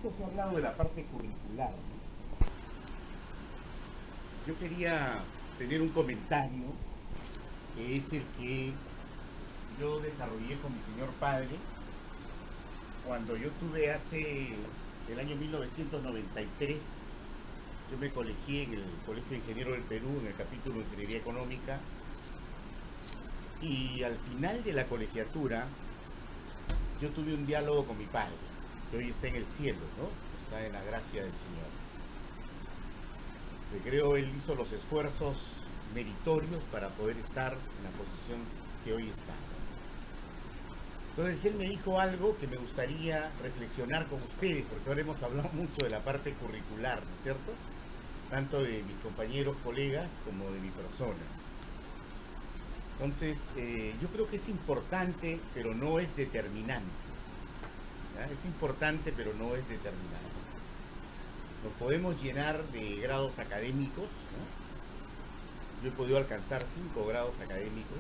mucho se ha hablado de la parte curricular. Yo quería tener un comentario que es el que yo desarrollé con mi señor padre cuando yo tuve hace el año 1993. Yo me colegié en el Colegio de Ingenieros del Perú, en el capítulo de Ingeniería Económica, y al final de la colegiatura yo tuve un diálogo con mi padre, que hoy está en el cielo, ¿no? Está en la gracia del Señor. Que creo él hizo los esfuerzos meritorios para poder estar en la posición que hoy está. Entonces él me dijo algo que me gustaría reflexionar con ustedes, porque ahora hemos hablado mucho de la parte curricular, ¿no es cierto? Tanto de mis compañeros, colegas, como de mi persona. Entonces, yo creo que es importante, pero no es determinante. ¿Ya? Es importante, pero no es determinante. Nos podemos llenar de grados académicos, ¿no? Yo he podido alcanzar 5 grados académicos,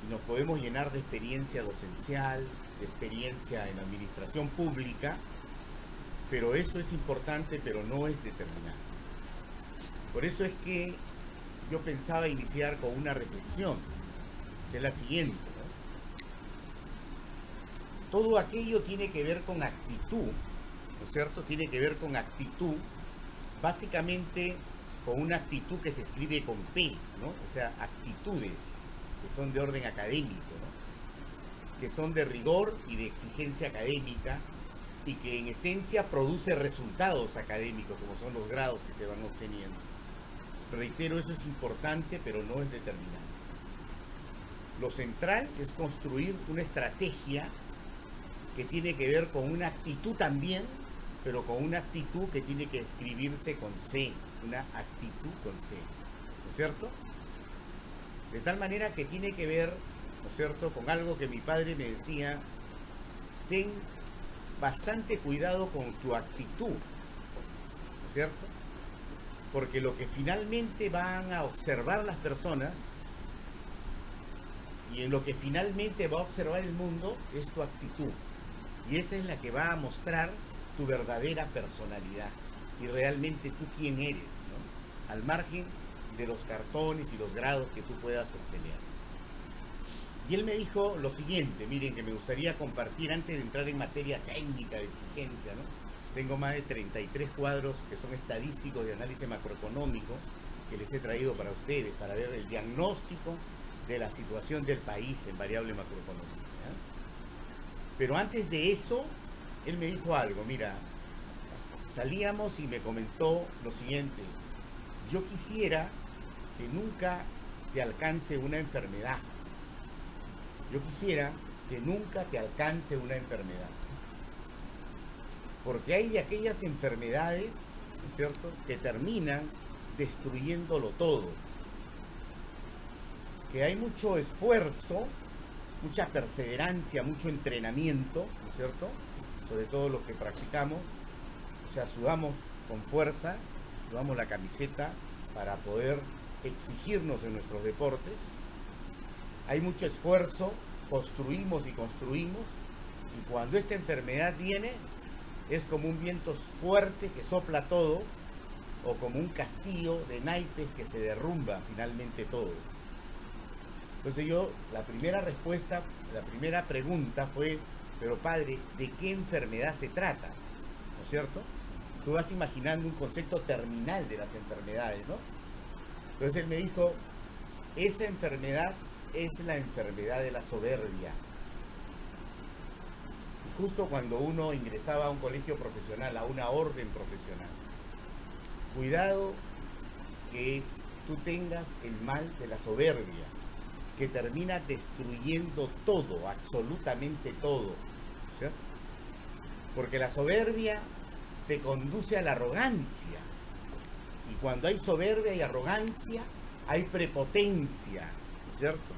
y nos podemos llenar de experiencia docencial, de experiencia en administración pública, pero eso es importante, pero no es determinante. Por eso es que yo pensaba iniciar con una reflexión, que es la siguiente, ¿no? Todo aquello tiene que ver con actitud, ¿no es cierto? Tiene que ver con actitud, básicamente con una actitud que se escribe con P, ¿no? O sea, actitudes que son de orden académico, ¿no? Que son de rigor y de exigencia académica, y que en esencia produce resultados académicos, como son los grados que se van obteniendo. Reitero, eso es importante, pero no es determinante. Lo central es construir una estrategia que tiene que ver con una actitud también, pero con una actitud que tiene que escribirse con C, una actitud con C, ¿no es cierto? De tal manera que tiene que ver, ¿no es cierto?, con algo que mi padre me decía: ten bastante cuidado con tu actitud, ¿no es cierto? Porque lo que finalmente van a observar las personas, y en lo que finalmente va a observar el mundo, es tu actitud. Y esa es la que va a mostrar tu verdadera personalidad y realmente tú quién eres, ¿no? Al margen de los cartones y los grados que tú puedas obtener. Y él me dijo lo siguiente, miren, que me gustaría compartir antes de entrar en materia técnica de exigencia, ¿no? Tengo más de 33 cuadros que son estadísticos de análisis macroeconómico que les he traído para ustedes, para ver el diagnóstico de la situación del país en variable macroeconómica, ¿ya? Pero antes de eso, él me dijo algo, mira, salíamos y me comentó lo siguiente: yo quisiera que nunca te alcance una enfermedad. Yo quisiera que nunca te alcance una enfermedad. Porque hay de aquellas enfermedades, ¿no es cierto?, que terminan destruyéndolo todo. Que hay mucho esfuerzo, mucha perseverancia, mucho entrenamiento, ¿no es cierto?, sobre todo lo que practicamos. O sea, sudamos con fuerza, sudamos la camiseta para poder exigirnos en nuestros deportes. Hay mucho esfuerzo, construimos y construimos, y cuando esta enfermedad viene, es como un viento fuerte que sopla todo, o como un castillo de naipes que se derrumba finalmente todo. Entonces yo, la primera respuesta, la primera pregunta fue: pero padre, ¿de qué enfermedad se trata? ¿No es cierto? Tú vas imaginando un concepto terminal de las enfermedades, ¿no? Entonces él me dijo: esa enfermedad es la enfermedad de la soberbia. Y justo cuando uno ingresaba a un colegio profesional, a una orden profesional, cuidado que tú tengas el mal de la soberbia, que termina destruyendo todo, absolutamente todo, ¿cierto? Porque la soberbia te conduce a la arrogancia, y cuando hay soberbia y arrogancia, hay prepotencia, ¿no es cierto?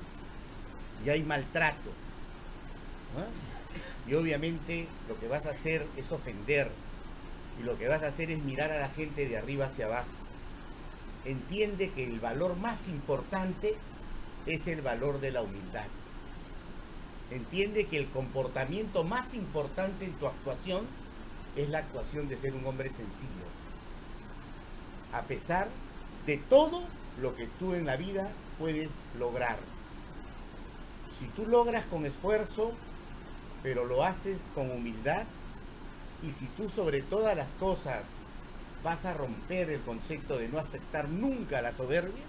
Y hay maltrato, ¿no? Y obviamente lo que vas a hacer es ofender, y lo que vas a hacer es mirar a la gente de arriba hacia abajo. Entiende que el valor más importante es el valor de la humildad. Entiende que el comportamiento más importante en tu actuación es la actuación de ser un hombre sencillo. A pesar de todo lo que tú en la vida puedes lograr. Si tú logras con esfuerzo, pero lo haces con humildad, y si tú sobre todas las cosas vas a romper el concepto de no aceptar nunca la soberbia,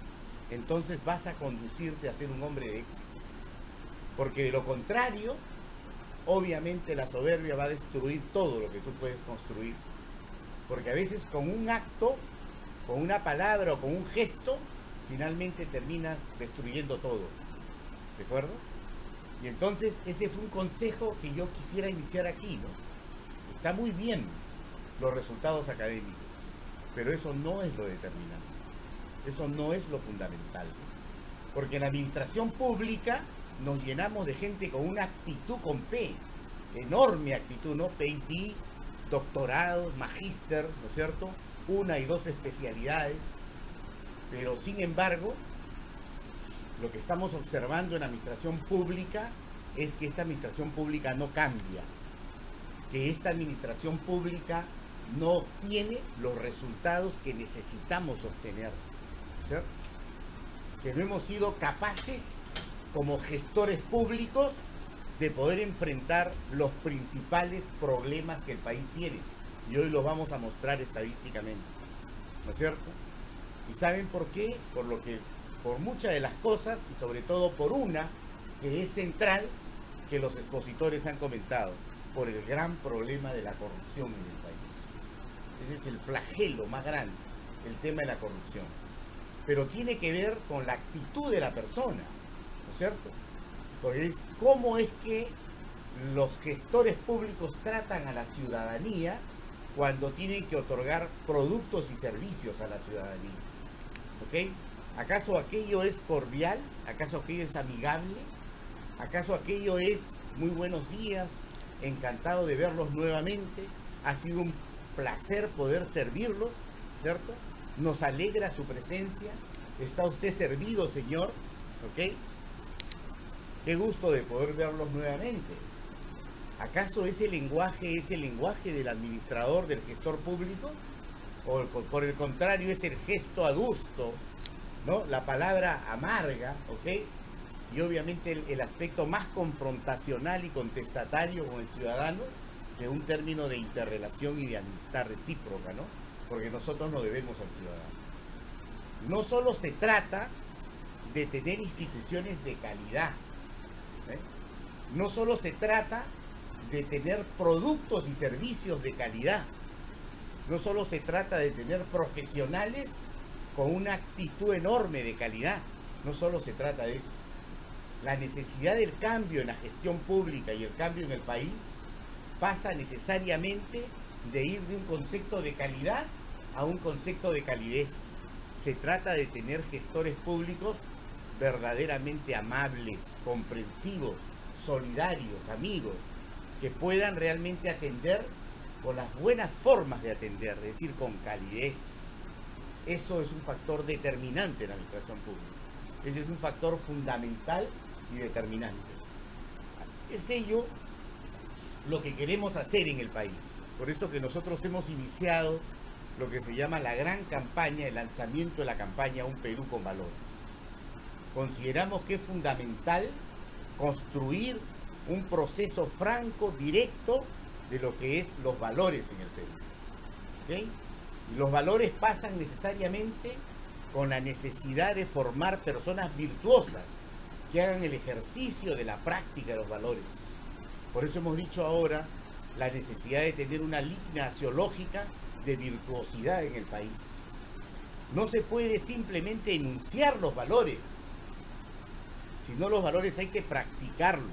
entonces vas a conducirte a ser un hombre de éxito. Porque de lo contrario, obviamente la soberbia va a destruir todo lo que tú puedes construir. Porque a veces con un acto, con una palabra o con un gesto, finalmente terminas destruyendo todo. ¿De acuerdo? Y entonces ese fue un consejo que yo quisiera iniciar aquí, ¿no? Está muy bien los resultados académicos, pero eso no es lo determinante. Eso no es lo fundamental. Porque en la administración pública nos llenamos de gente con una actitud con P, enorme actitud, ¿no? PhD, doctorados, magíster, ¿no es cierto? 1 y 2 especialidades. Pero sin embargo, lo que estamos observando en la administración pública es que esta administración pública no cambia, que esta administración pública no obtiene los resultados que necesitamos obtener, ¿cierto? Que no hemos sido capaces como gestores públicos de poder enfrentar los principales problemas que el país tiene, y hoy los vamos a mostrar estadísticamente, ¿no es cierto? ¿Y saben por qué? Por muchas de las cosas, y sobre todo por una que es central, que los expositores han comentado, por el gran problema de la corrupción en el país. Ese es el flagelo más grande, el tema de la corrupción. Pero tiene que ver con la actitud de la persona, ¿no es cierto? Porque es cómo es que los gestores públicos tratan a la ciudadanía cuando tienen que otorgar productos y servicios a la ciudadanía. ¿Ok? ¿Acaso aquello es cordial? ¿Acaso aquello es amigable? ¿Acaso aquello es muy buenos días? Encantado de verlos nuevamente. Ha sido un placer poder servirlos, ¿cierto? Nos alegra su presencia. ¿Está usted servido, señor? ¿Ok? Qué gusto de poder verlos nuevamente. ¿Acaso ese lenguaje es el lenguaje del administrador, del gestor público? ¿O por el contrario es el gesto adusto, ¿no? La palabra amarga, ¿ok? Y obviamente el aspecto más confrontacional y contestatario con el ciudadano de un término de interrelación y de amistad recíproca, ¿no? Porque nosotros no debemos al ciudadano. No solo se trata de tener instituciones de calidad, ¿eh? No solo se trata de tener productos y servicios de calidad, no solo se trata de tener profesionales con una actitud enorme de calidad, no solo se trata de eso. La necesidad del cambio en la gestión pública y el cambio en el país pasa necesariamente de ir de un concepto de calidad a un concepto de calidez. Se trata de tener gestores públicos verdaderamente amables, comprensivos, solidarios, amigos, que puedan realmente atender con las buenas formas de atender, es decir, con calidez. Eso es un factor determinante en la administración pública. Ese es un factor fundamental y determinante. Es ello lo que queremos hacer en el país. Por eso que nosotros hemos iniciado lo que se llama la gran campaña, el lanzamiento de la campaña Un Perú con Valores. Consideramos que es fundamental construir un proceso franco, directo, de lo que es los valores en el Perú. ¿Okay? Y los valores pasan necesariamente con la necesidad de formar personas virtuosas que hagan el ejercicio de la práctica de los valores. Por eso hemos dicho ahora la necesidad de tener una línea axiológica de virtuosidad en el país. No se puede simplemente enunciar los valores, sino los valores hay que practicarlos.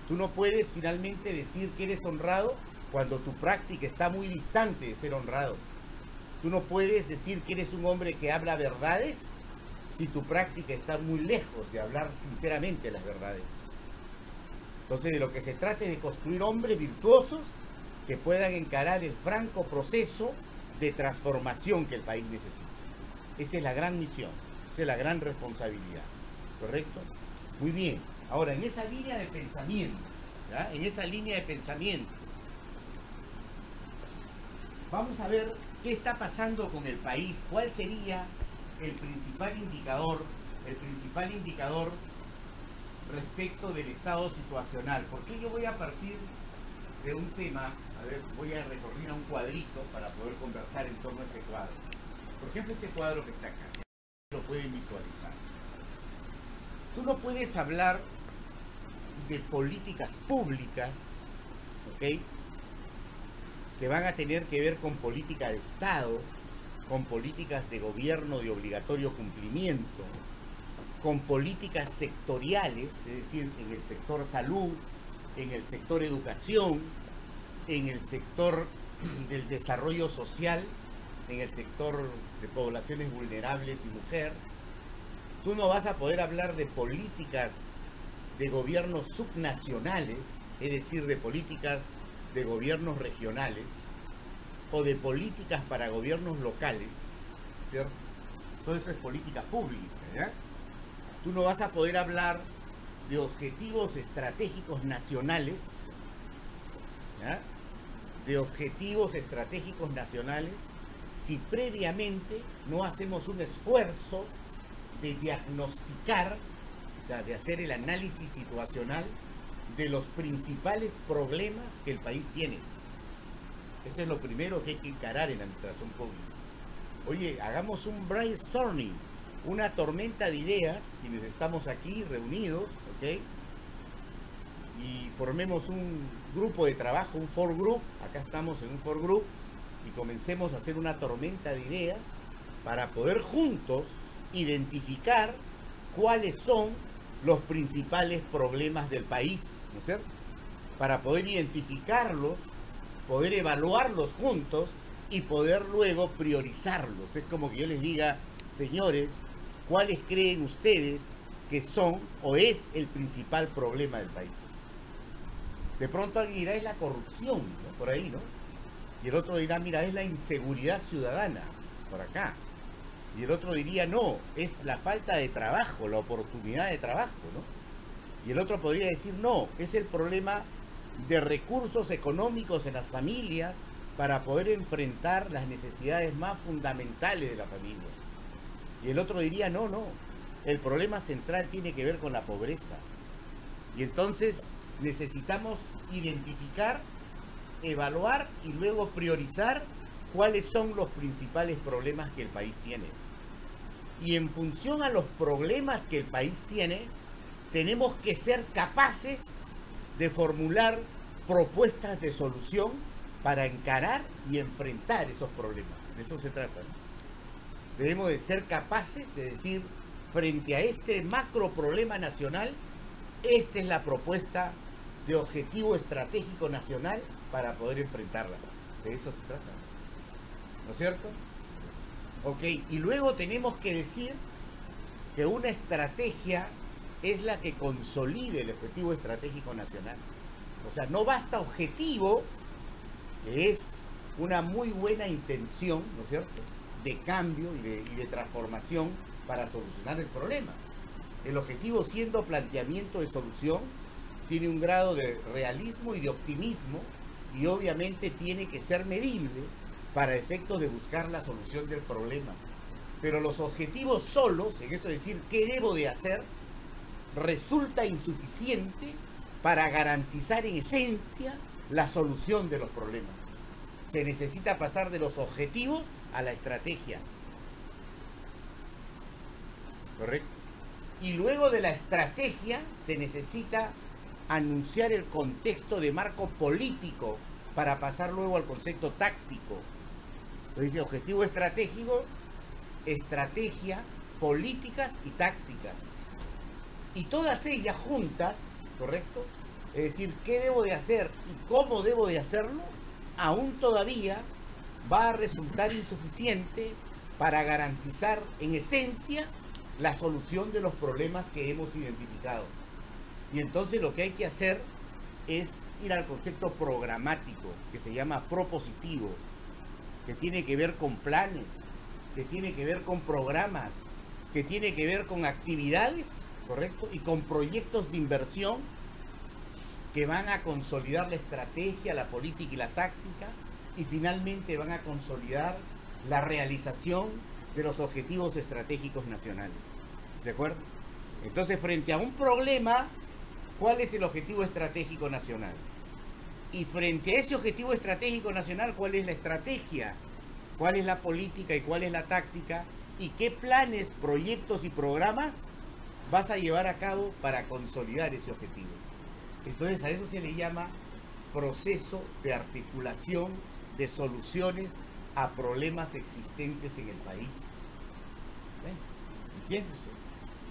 Tú no puedes finalmente decir que eres honrado cuando tu práctica está muy distante de ser honrado. Tú no puedes decir que eres un hombre que habla verdades si tu práctica está muy lejos de hablar sinceramente las verdades. Entonces, de lo que se trata es de construir hombres virtuosos que puedan encarar el franco proceso de transformación que el país necesita. Esa es la gran misión, esa es la gran responsabilidad. ¿Correcto? Muy bien. Ahora, en esa línea de pensamiento, ¿ya? En esa línea de pensamiento, vamos a ver qué está pasando con el país, cuál sería el principal indicador respecto del estado situacional. Porque yo voy a partir de un tema, a ver, voy a recorrer a un cuadrito para poder conversar en torno a este cuadro. Por ejemplo, este cuadro que está acá, lo pueden visualizar. Tú no puedes hablar de políticas públicas, ¿ok?, que van a tener que ver con política de Estado, con políticas de gobierno de obligatorio cumplimiento, con políticas sectoriales, es decir, en el sector salud, en el sector educación, en el sector del desarrollo social, en el sector de poblaciones vulnerables y mujer. Tú no vas a poder hablar de políticas de gobiernos subnacionales, es decir, de políticas de gobiernos regionales o de políticas para gobiernos locales, ¿cierto? Todo eso es política pública, ¿ya? Tú no vas a poder hablar de objetivos estratégicos nacionales, ¿ya?, de objetivos estratégicos nacionales, si previamente no hacemos un esfuerzo de diagnosticar, o sea, de hacer el análisis situacional de los principales problemas que el país tiene. Eso es lo primero que hay que encarar en la administración pública. Oye, hagamos un brainstorming, una tormenta de ideas, quienes estamos aquí reunidos, ¿ok?, y formemos un grupo de trabajo, un for group. Acá estamos en un for group y comencemos a hacer una tormenta de ideas para poder juntos identificar cuáles son los principales problemas del país, ¿no es cierto?, para poder identificarlos, poder evaluarlos juntos y poder luego priorizarlos. Es como que yo les diga, señores, ¿cuáles creen ustedes que son o es el principal problema del país? De pronto alguien dirá, es la corrupción, ¿no?, por ahí, ¿no? Y el otro dirá, mira, es la inseguridad ciudadana, por acá. Y el otro diría, no, es la falta de trabajo, la oportunidad de trabajo, ¿no? Y el otro podría decir, no, es el problema de recursos económicos en las familias para poder enfrentar las necesidades más fundamentales de la familia. Y el otro diría, no, el problema central tiene que ver con la pobreza. Y entonces necesitamos identificar, evaluar y luego priorizar cuáles son los principales problemas que el país tiene. Y en función a los problemas que el país tiene, tenemos que ser capaces de formular propuestas de solución para encarar y enfrentar esos problemas. De eso se trata, ¿no? Debemos de ser capaces de decir, frente a este macro problema nacional, esta es la propuesta de objetivo estratégico nacional para poder enfrentarla. De eso se trata, ¿no es cierto? Ok, y luego tenemos que decir que una estrategia es la que consolide el objetivo estratégico nacional. O sea, no basta objetivo, que es una muy buena intención, ¿no es cierto?, de cambio y de transformación para solucionar el problema. El objetivo, siendo planteamiento de solución, tiene un grado de realismo y de optimismo, y obviamente tiene que ser medible para efectos de buscar la solución del problema. Pero los objetivos solos, en eso de decir qué debo de hacer, resulta insuficiente para garantizar en esencia la solución de los problemas. Se necesita pasar de los objetivos a la estrategia. ¿Correcto? Y luego de la estrategia se necesita anunciar el contexto de marco político para pasar luego al concepto táctico. Entonces dice objetivo estratégico, estrategia, políticas y tácticas. Y todas ellas juntas, ¿correcto? Es decir, qué debo de hacer y cómo debo de hacerlo, aún todavía va a resultar insuficiente para garantizar en esencia la solución de los problemas que hemos identificado. Y entonces lo que hay que hacer es ir al concepto programático, que se llama propositivo, que tiene que ver con planes, que tiene que ver con programas, que tiene que ver con actividades, ¿correcto?, y con proyectos de inversión que van a consolidar la estrategia, la política y la táctica, y finalmente van a consolidar la realización de los objetivos estratégicos nacionales. ¿De acuerdo? Entonces, frente a un problema, ¿cuál es el objetivo estratégico nacional? Y frente a ese objetivo estratégico nacional, ¿cuál es la estrategia? ¿Cuál es la política y cuál es la táctica? ¿Y qué planes, proyectos y programas vas a llevar a cabo para consolidar ese objetivo? Entonces a eso se le llama proceso de articulación de soluciones a problemas existentes en el país. ¿Entiendes?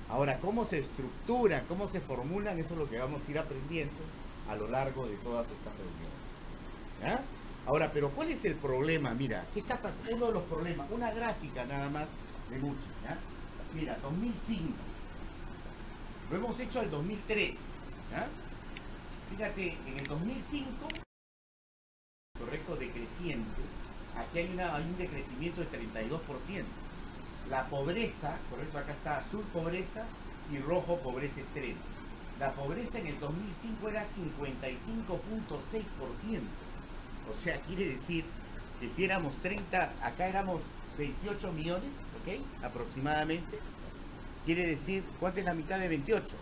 Ahora, ¿cómo se estructuran, cómo se formulan? Eso es lo que vamos a ir aprendiendo a lo largo de todas estas reuniones. ¿Ya? Ahora, pero ¿cuál es el problema? Mira, ¿qué está pasando? Uno de los problemas, una gráfica nada más de muchos. ¿Ya? Mira, 2005. Lo hemos hecho al 2003. ¿Ya? Fíjate, en el 2005, correcto, decreciente, aquí hay un decrecimiento de 32%. La pobreza, correcto, acá está azul pobreza y rojo pobreza extrema. La pobreza en el 2005 era 55.6%. O sea, quiere decir que si éramos 30, acá éramos 28 millones, ¿ok? Aproximadamente. Quiere decir, ¿cuánto es la mitad de 28?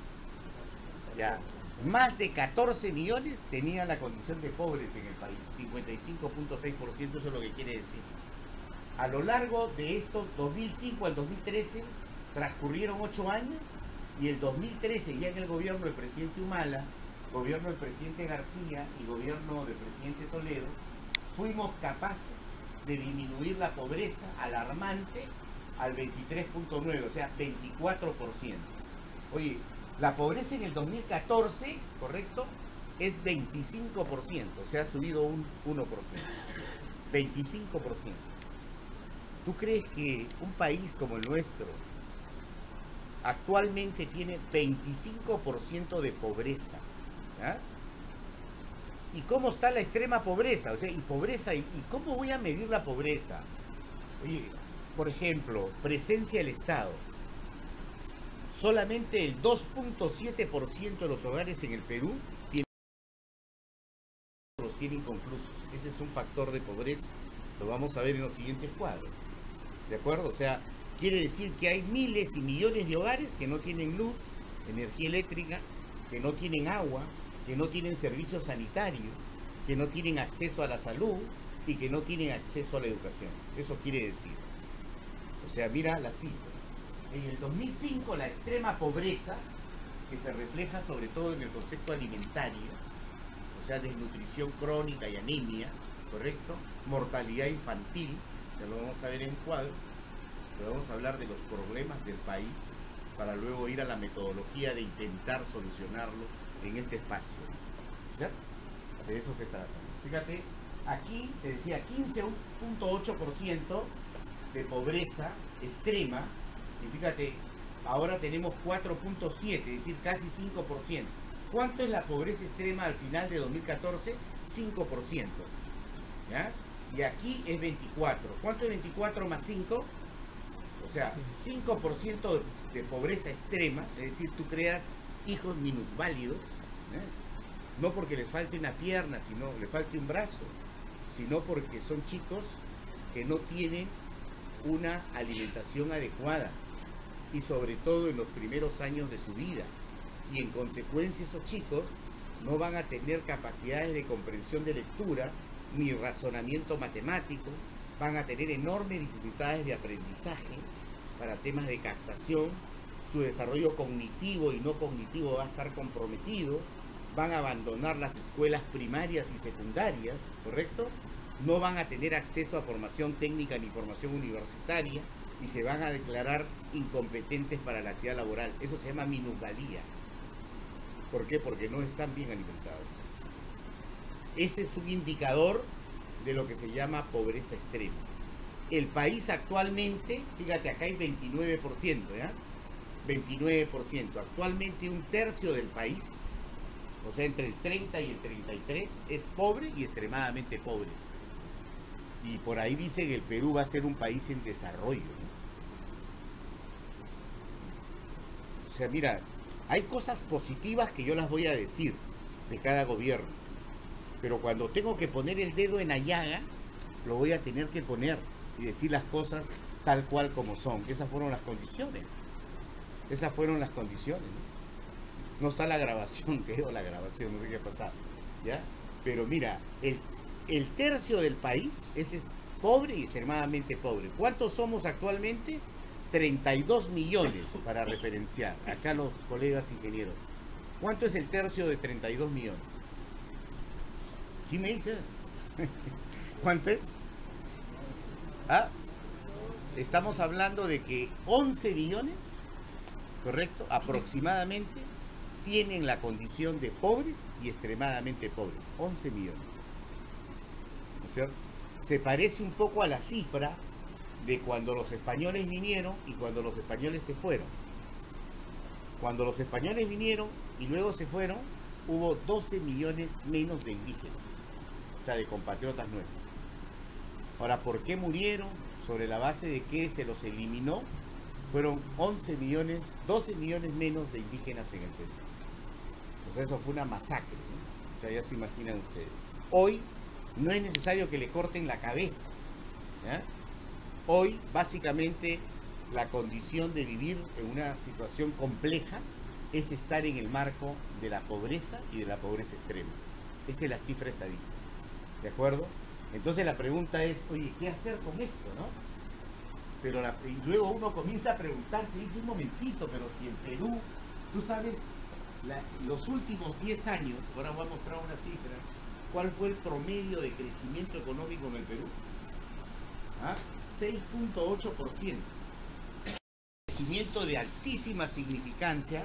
Ya, más de 14 millones tenían la condición de pobres en el país. 55.6%, eso es lo que quiere decir. A lo largo de estos 2005 al 2013 transcurrieron 8 años y el 2013 ya en el gobierno del presidente Humala, gobierno del presidente García y gobierno del presidente Toledo, fuimos capaces de disminuir la pobreza alarmante al 23.9, o sea, 24%. Oye, la pobreza en el 2014, correcto, es 25%, o sea, ha subido un 1%. 25%. ¿Tú crees que un país como el nuestro actualmente tiene 25% de pobreza? ¿Ya? ¿Y cómo está la extrema pobreza? O sea, y pobreza, ¿y cómo voy a medir la pobreza? Oye, por ejemplo, presencia del Estado. Solamente el 2.7% de los hogares en el Perú los tienen inconclusos. Ese es un factor de pobreza. Lo vamos a ver en los siguientes cuadros. ¿De acuerdo? O sea, quiere decir que hay miles y millones de hogares que no tienen luz, energía eléctrica, que no tienen agua, que no tienen servicios sanitarios, que no tienen acceso a la salud y que no tienen acceso a la educación. Eso quiere decir. O sea, mira la cifra. En el 2005 la extrema pobreza, que se refleja sobre todo en el concepto alimentario, o sea, desnutrición crónica y anemia, ¿correcto? Mortalidad infantil, que lo vamos a ver en cuadro, pero vamos a hablar de los problemas del país para luego ir a la metodología de intentar solucionarlo en este espacio. ¿Ya? De eso se trata. Fíjate, aquí te decía 15.8% de pobreza extrema, y fíjate, ahora tenemos 4.7, es decir, casi 5%. ¿Cuánto es la pobreza extrema al final de 2014? 5%. ¿Ya? Y aquí es 24. ¿Cuánto es 24 más 5? O sea, 5% de pobreza extrema, es decir, tú creas hijos minusválidos, no porque les falte una pierna, sino le falte un brazo, sino porque son chicos que no tienen una alimentación adecuada y sobre todo en los primeros años de su vida, y en consecuencia esos chicos no van a tener capacidades de comprensión de lectura ni razonamiento matemático, van a tener enormes dificultades de aprendizaje para temas de captación, su desarrollo cognitivo y no cognitivo va a estar comprometido, van a abandonar las escuelas primarias y secundarias, ¿correcto? No van a tener acceso a formación técnica ni formación universitaria y se van a declarar incompetentes para la actividad laboral. Eso se llama minusvalía. ¿Por qué? Porque no están bien alimentados. Ese es un indicador de lo que se llama pobreza extrema. El país actualmente, fíjate, acá hay 29%, ¿ya? 29%. Actualmente un tercio del país, o sea, entre el 30 y el 33, es pobre y extremadamente pobre. Y por ahí dice que el Perú va a ser un país en desarrollo, ¿no? O sea, mira, hay cosas positivas que yo las voy a decir de cada gobierno, pero cuando tengo que poner el dedo en la llaga, lo voy a tener que poner y decir las cosas tal cual como son. Esas fueron las condiciones. Esas fueron las condiciones, ¿no? No está la grabación, se dio la grabación, no sé qué ha pasado, ¿ya? Pero mira, el tercio del país es pobre y extremadamente pobre. ¿Cuántos somos actualmente? 32 millones, para referenciar. Acá los colegas ingenieros. ¿Cuánto es el tercio de 32 millones? ¿Quién me dice? ¿Cuánto es? ¿Ah? Estamos hablando de que 11 millones, ¿correcto? Aproximadamente tienen la condición de pobres y extremadamente pobres. 11 millones. ¿No es cierto? Se parece un poco a la cifra de cuando los españoles vinieron y cuando los españoles se fueron. Cuando los españoles vinieron y luego se fueron, hubo 12 millones menos de indígenas, o sea, de compatriotas nuestros. Ahora, ¿por qué murieron? Sobre la base de que se los eliminó, fueron 11 millones, 12 millones menos de indígenas en el Perú. O sea, eso fue una masacre, ¿no? O sea, ya se imaginan ustedes. Hoy no es necesario que le corten la cabeza, ¿ya? Hoy, básicamente, la condición de vivir en una situación compleja es estar en el marco de la pobreza y de la pobreza extrema. Esa es la cifra estadística, ¿de acuerdo? Entonces la pregunta es, oye, ¿qué hacer con esto, no? Pero y luego uno comienza a preguntarse, dice un momentito, pero si en Perú, tú sabes, los últimos 10 años, ahora voy a mostrar una cifra, ¿cuál fue el promedio de crecimiento económico en el Perú? ¿Ah? 6.8%. Crecimiento de altísima significancia,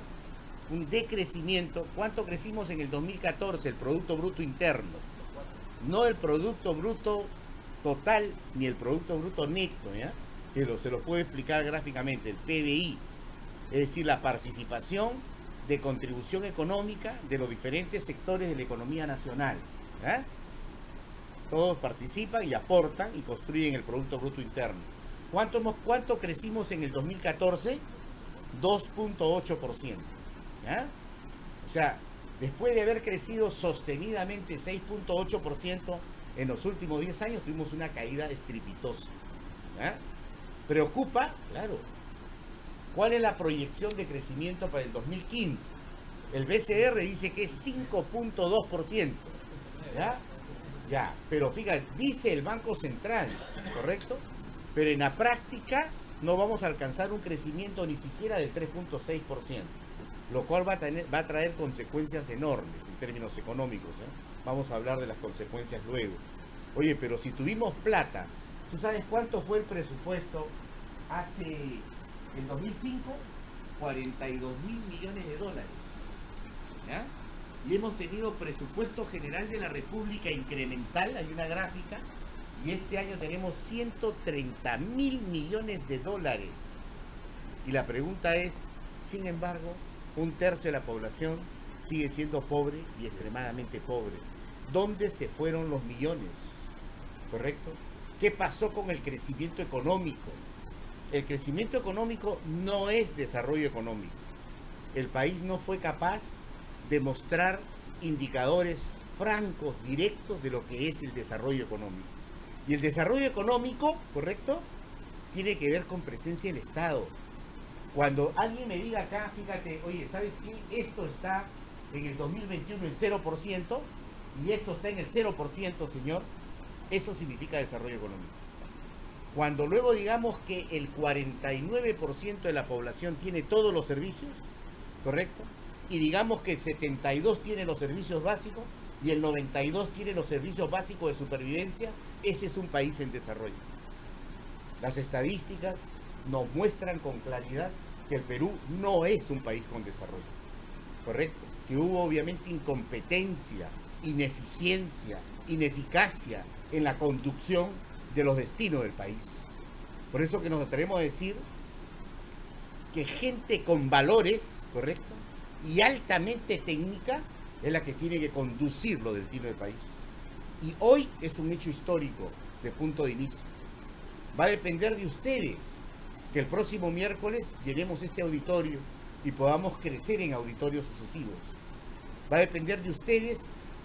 un decrecimiento. ¿Cuánto crecimos en el 2014? El Producto Bruto Interno. No el Producto Bruto Total ni el Producto Bruto Neto, ¿ya? Pero se lo puedo explicar gráficamente. El PBI, es decir, la participación de contribución económica de los diferentes sectores de la economía nacional, ¿ya? Todos participan y aportan y construyen el Producto Bruto Interno. ¿Cuánto crecimos en el 2014? 2.8%. ¿Ya? O sea, después de haber crecido sostenidamente 6.8% en los últimos 10 años, tuvimos una caída estrepitosa. ¿Ya? Preocupa, claro. ¿Cuál es la proyección de crecimiento para el 2015? El BCR dice que es 5.2%. ¿Ya? Ya, pero fíjate, dice el Banco Central, ¿correcto? Pero en la práctica no vamos a alcanzar un crecimiento ni siquiera del 3.6%, lo cual va a traer consecuencias enormes en términos económicos, ¿eh? Vamos a hablar de las consecuencias luego. Oye, pero si tuvimos plata, ¿tú sabes cuánto fue el presupuesto hace, en 2005? 42 mil millones de dólares, ¿ya? Y hemos tenido presupuesto general de la República incremental, hay una gráfica, y este año tenemos 130 mil millones de dólares. Y la pregunta es, sin embargo, un tercio de la población sigue siendo pobre y extremadamente pobre. ¿Dónde se fueron los millones? ¿Correcto? ¿Qué pasó con el crecimiento económico? El crecimiento económico no es desarrollo económico. El país no fue capaz de mostrar indicadores francos, directos de lo que es el desarrollo económico. Y el desarrollo económico, ¿correcto?, tiene que ver con presencia del Estado. Cuando alguien me diga acá, fíjate, oye, ¿sabes qué? Esto está en el 2021 en 0% y esto está en el 0%, señor, eso significa desarrollo económico. Cuando luego digamos que el 49% de la población tiene todos los servicios, ¿correcto?, y digamos que el 72 tiene los servicios básicos y el 92 tiene los servicios básicos de supervivencia, ese es un país en desarrollo. Las estadísticas nos muestran con claridad que el Perú no es un país con desarrollo, ¿correcto? Que hubo obviamente incompetencia, ineficiencia, ineficacia en la conducción de los destinos del país. Por eso que nos atrevemos a decir que gente con valores, ¿correcto?, y altamente técnica es la que tiene que conducir los destinos del país. Y hoy es un hecho histórico de punto de inicio. Va a depender de ustedes que el próximo miércoles llenemos este auditorio y podamos crecer en auditorios sucesivos. Va a depender de ustedes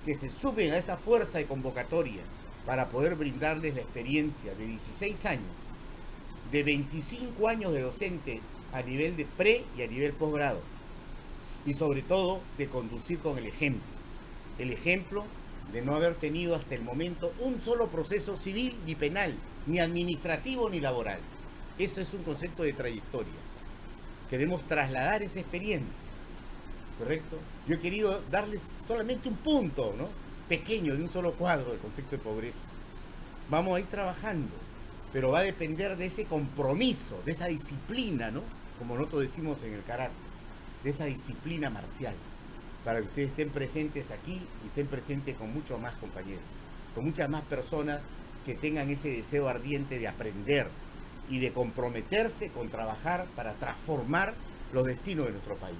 que se suben a esa fuerza de convocatoria para poder brindarles la experiencia de 16 años, de 25 años de docente a nivel de pre y a nivel posgrado, y sobre todo de conducir con el ejemplo de no haber tenido hasta el momento un solo proceso civil ni penal, ni administrativo ni laboral. Eso es un concepto de trayectoria. Queremos trasladar esa experiencia, ¿correcto? Yo he querido darles solamente un punto, ¿no?, pequeño, de un solo cuadro del concepto de pobreza. Vamos a ir trabajando, pero va a depender de ese compromiso, de esa disciplina, ¿no?, como nosotros decimos en el karate, de esa disciplina marcial, para que ustedes estén presentes aquí y estén presentes con muchos más compañeros, con muchas más personas que tengan ese deseo ardiente de aprender y de comprometerse con trabajar para transformar los destinos de nuestro país,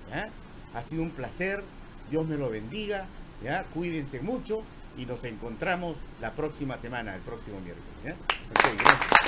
¿ya? Ha sido un placer, Dios me lo bendiga, ¿ya? Cuídense mucho y nos encontramos la próxima semana, el próximo miércoles, ¿ya? Okay, gracias.